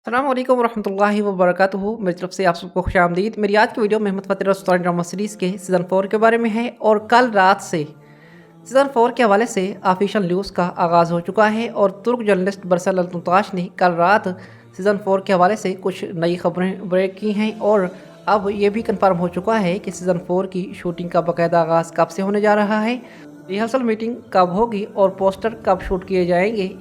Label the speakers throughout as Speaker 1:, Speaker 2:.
Speaker 1: अस्सलाम वालेकुम रहमतुल्लाहि व बरकातुहू। मेरी तरफ से आप सबको खुशामदीद। मेरी आज की वीडियो मेहमद फ़तेह रस्तौनी ड्रामा सीरीज़ के सीज़न 4 के बारे में है और कल रात से सीज़न 4 के हवाले से ऑफिशियल न्यूज़ का आगाज़ हो चुका है और तुर्क जर्नलिस्ट बरसल अल्तुताश ने कल रात सीज़न 4 के हवाले से कुछ नई खबरें ब्रेक की हैं और अब ये भी कन्फर्म हो चुका है कि सीज़न 4 की शूटिंग का बाकायदा आगाज़ कब से होने जा रहा है, रिहर्सल मीटिंग कब होगी और पोस्टर कब शूट किए जाएंगे।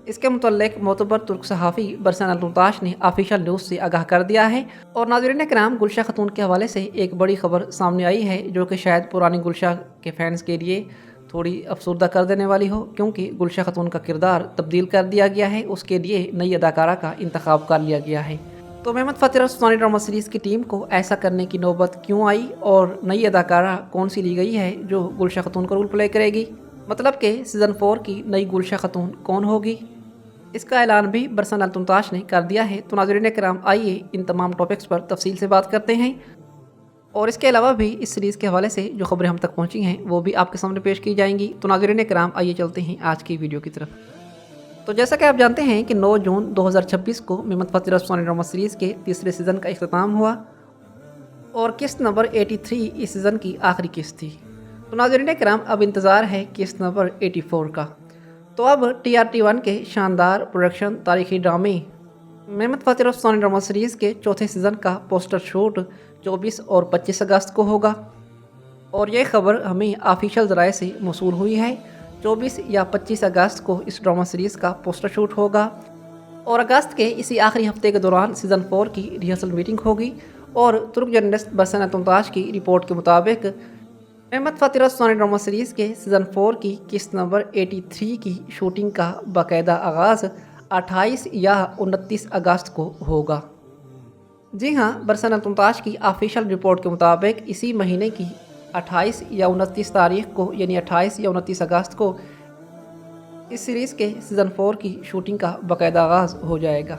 Speaker 1: इसके मुतल्लिक मोतबर तुर्क सहाफ़ी बरसन अल्तुताश ने ऑफिशियल न्यूज़ से आगाह कर दिया है। और नाज़रीन कराम, गुलशा खतून के हवाले से एक बड़ी खबर सामने आई है जो कि शायद पुरानी गुलशा के फैंस के लिए थोड़ी अफसरदा कर देने वाली हो, क्योंकि गुलशा खतून का किरदार तब्दील कर दिया गया है, उसके लिए नई अदाकारा का इंतखाब कर लिया गया है। तो मेहमद फ़तेह रस्तौनी ड्रामा सीरीज़ की टीम को ऐसा करने की नौबत क्यों आई और नई अदाकारा कौन सी ली गई है जो गुलशा खतून का रोल प्ले करेगी, मतलब कि सीज़न 4 की नई गुलशा खतून कौन होगी, इसका ऐलान भी बरसन अल्तुताश ने कर दिया है। तो नाज़रीन कराम, आइए इन तमाम टॉपिक्स पर तफसील से बात करते हैं और इसके अलावा भी इस सीरीज़ के हवाले से जो खबरें हम तक पहुंची हैं वो भी आपके सामने पेश की जाएंगी। तो नाज़रीन कराम, आइए चलते हैं आज की वीडियो की तरफ। तो जैसा कि आप जानते हैं कि 9 जून 2026 को मेहमद फ़तेह रस्तौनी ड्रामा सीरीज़ के तीसरे सीज़न का इख्तिताम हुआ और किस्त नंबर 83 इस सीज़न की आखिरी किस्त थी। तो नाज़रीन कराम, अब इंतज़ार है किस्त नंबर 84 का। तो अब TRT1 के शानदार प्रोडक्शन तारीखी ड्रामे मेहमद फ़तेह रस्तौनी ड्रामा सीरीज़ के चौथे सीज़न का पोस्टर शूट 24 और 25 अगस्त को होगा और ये खबर हमें ऑफिशियल ज़राए से मौसूल हुई है। 24 या 25 अगस्त को इस ड्रामा सीरीज़ का पोस्टर शूट होगा और अगस्त के इसी आखिरी हफ्ते के दौरान सीज़न 4 की रिहर्सल मीटिंग होगी। और तुर्क जर्नलिस्ट बरसन अल्तुताश की रिपोर्ट के मुताबिक मेहमद फ़तेह रस्तौनी ड्रामा सीरीज़ के सीज़न 4 की किस्त नंबर 83 की शूटिंग का बाकायदा आगाज़ 28 या 29 अगस्त को होगा। जी हाँ, बरसन अल्तुताश की ऑफिशियल रिपोर्ट के मुताबिक इसी महीने की 28 या 29 तारीख को, यानी 28 या 29 अगस्त को इस सीरीज़ के सीज़न 4 की शूटिंग का बाकायदा आगाज़ हो जाएगा।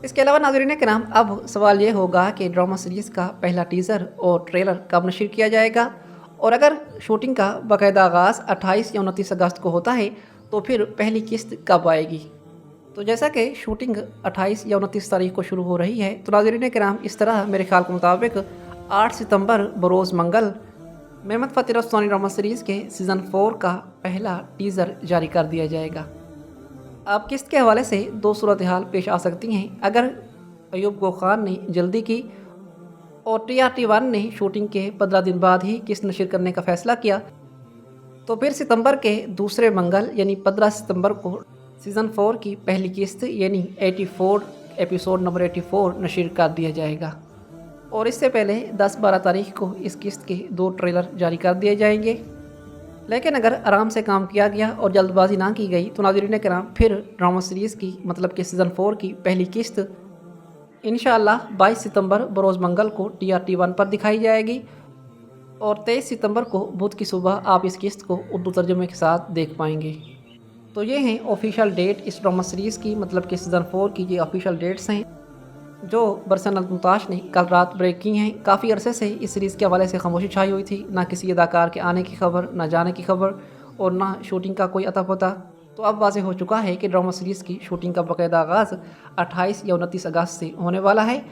Speaker 1: इसके अलावा नाज़रीन के नाम, अब सवाल ये होगा कि ड्रामा सीरीज़ का पहला टीज़र और ट्रेलर कब नशर किया जाएगा और अगर शूटिंग का बाकायदा आगाज़ 28 या 29 अगस्त को होता है तो फिर पहली किस्त कब आएगी। तो जैसा कि शूटिंग 28 या 29 तारीख को शुरू हो रही है, तो नाज़रीन कराम, इस तरह मेरे ख्याल के मुताबिक 8 सितंबर बरोज़ मंगल मेहमद फ़तेह रस्तौनी ड्रामा सीरीज़ के सीज़न 4 का पहला टीज़र जारी कर दिया जाएगा। अब किस्त के हवाले से दो सूरत हाल पेश आ सकती हैं। अगर अयूब गो खान ने जल्दी की और TRT1 ने शूटिंग के 15 दिन बाद ही किस्त नशर करने का फैसला किया, तो फिर सितंबर के दूसरे मंगल यानी 15 सितंबर को सीज़न 4 की पहली किस्त यानी 84 एपिसोड नंबर 84 नशर कर दिया जाएगा और इससे पहले 10-12 तारीख को इस किस्त के 2 ट्रेलर जारी कर दिए जाएंगे। लेकिन अगर आराम से काम किया गया और जल्दबाजी ना की गई तो नाज़रीन कराम, फिर ड्रामा सीरीज़ की मतलब कि सीज़न 4 की पहली किस्त इंशाअल्लाह 22 सितंबर बरोज़ मंगल को TRT1 पर दिखाई जाएगी और 23 सितंबर को बुध की सुबह आप इस किस्त को उर्दू तर्जुमे के साथ देख पाएंगे। तो ये हैं ऑफिशियल डेट इस ड्रामा सीरीज़ की, मतलब कि सीज़न 4 की ये ऑफिशियल डेट्स हैं जो बरसन अल्तुताश ने कल रात ब्रेक की हैं। काफ़ी अरसे से इस सीरीज़ के हवाले से खामोशी छाई हुई थी, ना किसी अदाकार के आने की खबर, ना जाने की खबर और ना शूटिंग का कोई अता पता। तो अब वाज़ेह हो चुका है कि ड्रामा सीरीज़ की शूटिंग का बाकायदा आगाज़ 28 या 29 अगस्त से होने वाला है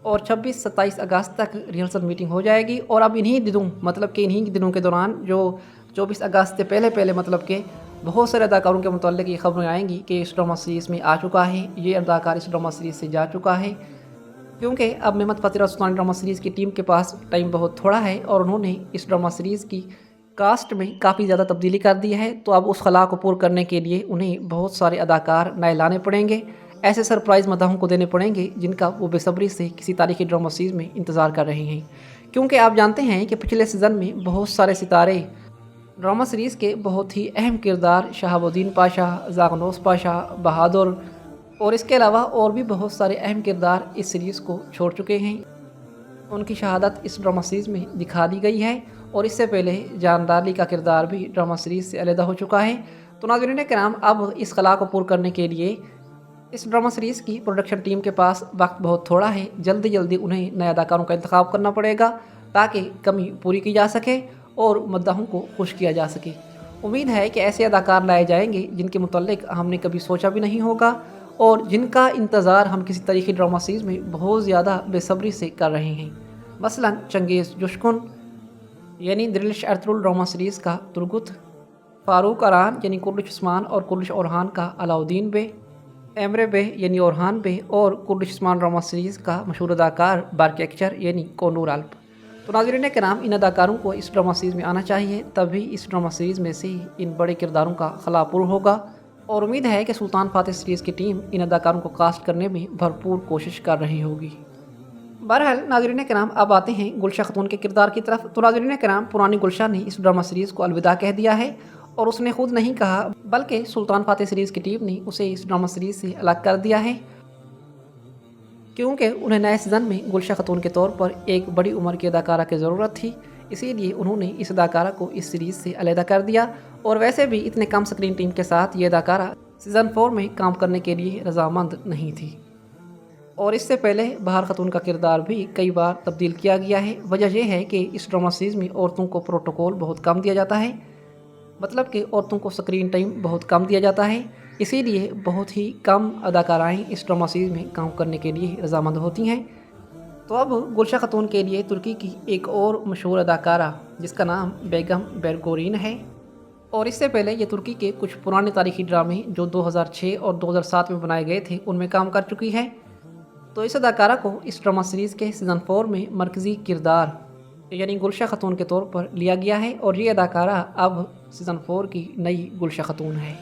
Speaker 1: और 26-27 अगस्त तक रिहर्सल मीटिंग हो जाएगी। और अब इन्हीं दिनों, मतलब कि इन्हीं दिनों के दौरान जो 24 अगस्त से पहले मतलब कि बहुत सारे अदाकारों के मुताल्लिक़ ये खबरें आएंगी कि इस ड्रामा सीरीज़ में आ चुका है, ये अदाकार इस ड्रामा सीरीज़ से जा चुका है, क्योंकि अब मेहमद फ़तेह रस्तौनी ड्रामा सीरीज़ की टीम के पास टाइम बहुत थोड़ा है और उन्होंने इस ड्रामा सीरीज़ की कास्ट में काफ़ी ज़्यादा तब्दीली कर दी है। तो अब उस खला को पूरा करने के लिए उन्हें बहुत सारे अदाकार नए लाने पड़ेंगे, ऐसे सरप्राइज़ मदाहों को देने पड़ेंगे जिनका वो बेसब्री से किसी तारीखी ड्रामा सीरीज़ में इंतज़ार कर रहे हैं। क्योंकि आप जानते हैं कि पिछले सीज़न में बहुत सारे सितारे ड्रामा सीरीज़ के बहुत ही अहम किरदार शहाबुद्दीन पाशा, ज़ागनोस पाशा, बहादुर और इसके अलावा और भी बहुत सारे अहम किरदार इस सीरीज़ को छोड़ चुके हैं। उनकी शहादत इस ड्रामा सीरीज़ में दिखा दी गई है और इससे पहले जानदार अली का किरदार भी ड्रामा सीरीज़ से अलहदा हो चुका है। तो नाज़रीन कराम, अब इस खला को पूरा करने के लिए इस ड्रामा सीरीज़ की प्रोडक्शन टीम के पास वक्त बहुत थोड़ा है। जल्दी जल्दी उन्हें नए अदाकारों का इंतखाब करना पड़ेगा ताकि कमी पूरी की जा सके और मद्दाहों को खुश किया जा सके। उम्मीद है कि ऐसे अदाकार लाए जाएंगे जिनके मुतल्लिक हमने कभी सोचा भी नहीं होगा اور جن کا انتظار ہم کسی تاریخی ڈرامہ سیریز میں بہت زیادہ بے صبری سے کر رہے ہیں۔ مثلاً چنگیز جوشکن یعنی دلش ارطغرل ڈرامہ سیریز کا ترگت، فاروق اران یعنی کرلش عثمان اور کرلش اورہان کا علاؤدین بے، ایمرے بے یعنی اورہان بے اور کرلش عثمان ڈرامہ سیریز کا مشہور اداکار بارک ایکچر یعنی کونور الپ۔ تو ناظرین کرام، ان اداکاروں کو اس ڈرامہ سیریز میں آنا چاہیے، تبھی اس ڈرامہ سیریز میں سے ان بڑے کرداروں کا خلا پر ہوگا، اور امید ہے کہ سلطان فاتح سیریز کی ٹیم ان اداکاروں کو کاسٹ کرنے میں بھرپور کوشش کر رہی ہوگی۔ بہرحال ناظرین کرام، اب آتے ہیں گلشہ خاتون کے کردار کی طرف۔ تو ناظرین کرام، پرانی گلشہ نے اس ڈرامہ سیریز کو الوداع کہہ دیا ہے، اور اس نے خود نہیں کہا بلکہ سلطان فاتح سیریز کی ٹیم نے اسے اس ڈرامہ سیریز سے الگ کر دیا ہے، کیونکہ انہیں نئے سیزن میں گلشہ خاتون کے طور پر ایک بڑی عمر کی اداکارہ کی ضرورت تھی، اسی لیے انہوں نے اس اداکارہ کو اس سیریز سے علیحدہ کر دیا، اور ویسے بھی اتنے کم سکرین ٹیم کے ساتھ یہ اداکارہ سیزن 4 میں کام کرنے کے لیے رضامند نہیں تھی، اور اس سے پہلے بہار خاتون کا کردار بھی کئی بار تبدیل کیا گیا ہے۔ وجہ یہ ہے کہ اس ڈرامہ سیریز میں عورتوں کو پروٹوکول بہت کم دیا جاتا ہے، مطلب کہ عورتوں کو سکرین ٹائم بہت کم دیا جاتا ہے، اسی لیے بہت ہی کم اداکارائیں اس ڈرامہ سیریز میں کام کرنے کے لیے رضامند ہوتی ہیں۔ تو اب گلشہ خاتون کے لیے ترکی کی ایک اور مشہور اداکارہ جس کا نام بیگم بیرگورین ہے، اور اس سے پہلے یہ ترکی کے کچھ پرانے تاریخی ڈرامے جو 2006 اور 2007 میں بنائے گئے تھے ان میں کام کر چکی ہے۔ تو اس اداکارہ کو اس ڈرامہ سیریز کے سیزن 4 میں مرکزی کردار یعنی گلشہ خاتون کے طور پر لیا گیا ہے، اور یہ اداکارہ اب سیزن 4 کی نئی گلشہ خاتون ہے۔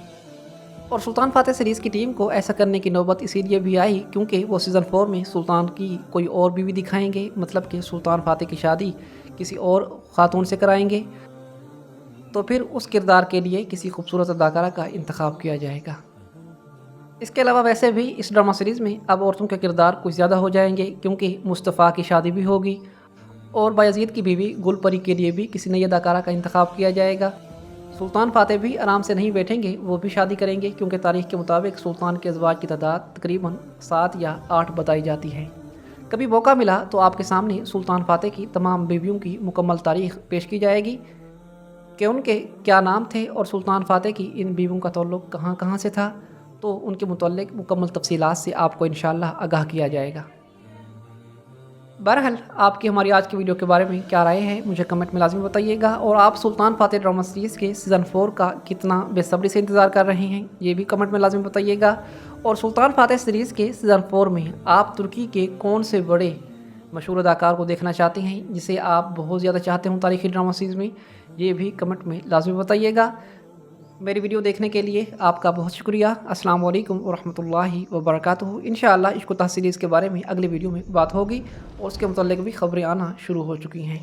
Speaker 1: اور سلطان فاتح سیریز کی ٹیم کو ایسا کرنے کی نوبت اسی لیے بھی آئی کیونکہ وہ سیزن 4 میں سلطان کی کوئی اور بیوی دکھائیں گے، مطلب کہ سلطان فاتح کی شادی کسی اور خاتون سے کرائیں گے، تو پھر اس کردار کے لیے کسی خوبصورت اداکارہ کا انتخاب کیا جائے گا۔ اس کے علاوہ ویسے بھی اس ڈرامہ سیریز میں اب عورتوں کے کردار کچھ زیادہ ہو جائیں گے، کیونکہ مصطفیٰ کی شادی بھی ہوگی، اور بایزید کی بیوی گل پری کے لیے بھی کسی نئی اداکارہ کا انتخاب کیا جائے گا۔ سلطان فاتح بھی آرام سے نہیں بیٹھیں گے، وہ بھی شادی کریں گے، کیونکہ تاریخ کے مطابق سلطان کے ازواج کی تعداد تقریباً 7 یا 8 بتائی جاتی ہے۔ کبھی موقع ملا تو آپ کے سامنے سلطان فاتح کی تمام بیویوں کی مکمل تاریخ پیش کی جائے گی کہ ان کے کیا نام تھے اور سلطان فاتح کی ان بیویوں کا تعلق کہاں کہاں سے تھا، تو ان کے متعلق مکمل تفصیلات سے آپ کو انشاءاللہ آگاہ کیا جائے گا۔ بہرحال آپ کی ہماری آج کی ویڈیو کے بارے میں کیا رائے ہے مجھے کمنٹ میں لازمی بتائیے گا، اور آپ سلطان فاتح ڈرامہ سیریز کے سیزن 4 کا کتنا بے صبری سے انتظار کر رہے ہیں یہ بھی کمنٹ میں لازمی بتائیے گا، اور سلطان فاتح سیریز کے سیزن 4 میں آپ ترکی کے کون سے بڑے مشہور اداکار کو دیکھنا چاہتے ہیں جسے آپ بہت زیادہ چاہتے ہوں تاریخی ڈرامہ سیریز میں، یہ بھی کمنٹ میں لازمی بتائیے گا۔ میری ویڈیو دیکھنے کے لیے آپ کا بہت شکریہ۔ السلام علیکم ورحمۃ اللہ وبرکاتہ۔ انشاءاللہ عشق و تاح سیریز کے بارے میں اگلی ویڈیو میں بات ہوگی، اور اس کے متعلق بھی خبریں آنا شروع ہو چکی ہیں۔